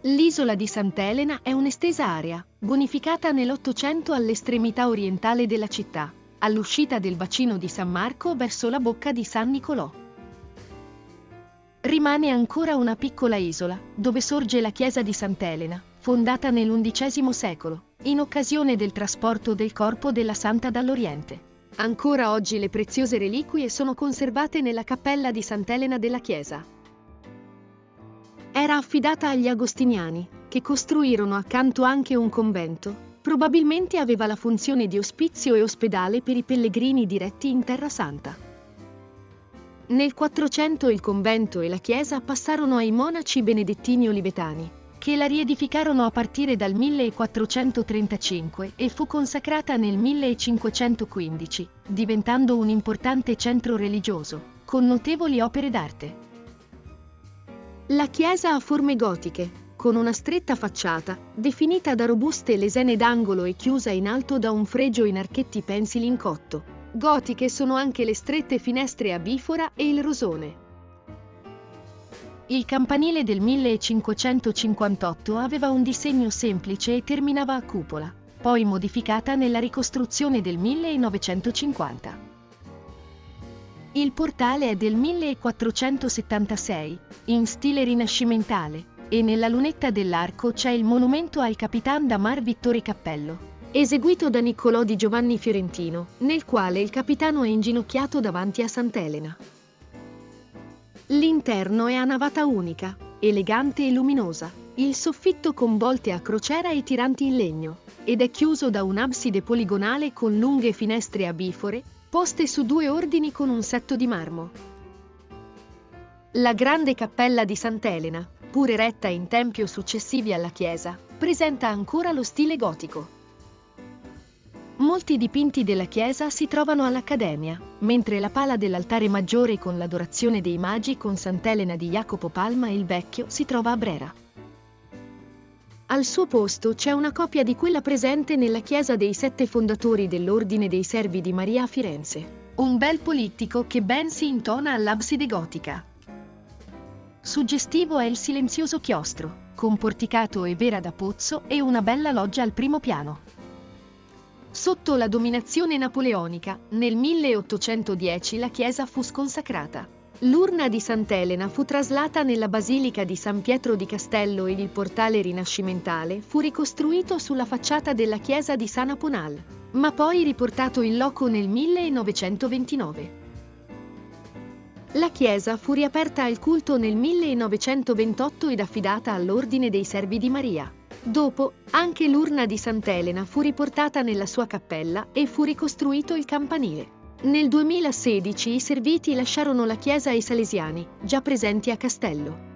L'isola di Sant'Elena è un'estesa area, bonificata nell'Ottocento all'estremità orientale della città, all'uscita del bacino di San Marco verso la bocca di San Nicolò. Rimane ancora una piccola isola, dove sorge la chiesa di Sant'Elena, fondata nell'XI secolo, in occasione del trasporto del corpo della Santa dall'Oriente. Ancora oggi le preziose reliquie sono conservate nella cappella di Sant'Elena della chiesa. Era affidata agli agostiniani, che costruirono accanto anche un convento. Probabilmente aveva la funzione di ospizio e ospedale per i pellegrini diretti in Terra Santa. Nel 400 il convento e la chiesa passarono ai monaci benedettini olivetani, che la riedificarono a partire dal 1435 e fu consacrata nel 1515, diventando un importante centro religioso, con notevoli opere d'arte. La chiesa ha forme gotiche, con una stretta facciata, definita da robuste lesene d'angolo e chiusa in alto da un fregio in archetti pensili in cotto. Gotiche sono anche le strette finestre a bifora e il rosone. Il campanile del 1558 aveva un disegno semplice e terminava a cupola, poi modificata nella ricostruzione del 1950. Il portale è del 1476, in stile rinascimentale, e nella lunetta dell'arco c'è il monumento al Capitan da Mar Vittore Cappello, eseguito da Niccolò di Giovanni Fiorentino, nel quale il capitano è inginocchiato davanti a Sant'Elena. L'interno è a navata unica, elegante e luminosa, il soffitto con volte a crociera e tiranti in legno, ed è chiuso da un'abside poligonale con lunghe finestre a bifore, poste su due ordini con un setto di marmo. La grande cappella di Sant'Elena, pur eretta in tempi successivi alla chiesa, presenta ancora lo stile gotico. Molti dipinti della chiesa si trovano all'Accademia, mentre la pala dell'altare maggiore con l'Adorazione dei Magi con Sant'Elena di Jacopo Palma il Vecchio si trova a Brera. Al suo posto c'è una copia di quella presente nella chiesa dei 7 fondatori dell'Ordine dei Servi di Maria a Firenze. Un bel polittico che ben si intona all'abside gotica. Suggestivo è il silenzioso chiostro, con porticato e vera da pozzo e una bella loggia al primo piano. Sotto la dominazione napoleonica, nel 1810 la chiesa fu sconsacrata. L'urna di Sant'Elena fu traslata nella basilica di San Pietro di Castello ed il portale rinascimentale fu ricostruito sulla facciata della chiesa di San Aponal, ma poi riportato in loco nel 1929. La chiesa fu riaperta al culto nel 1928 ed affidata all'Ordine dei Servi di Maria. Dopo, anche l'urna di Sant'Elena fu riportata nella sua cappella e fu ricostruito il campanile. Nel 2016 i Serviti lasciarono la chiesa ai Salesiani, già presenti a Castello.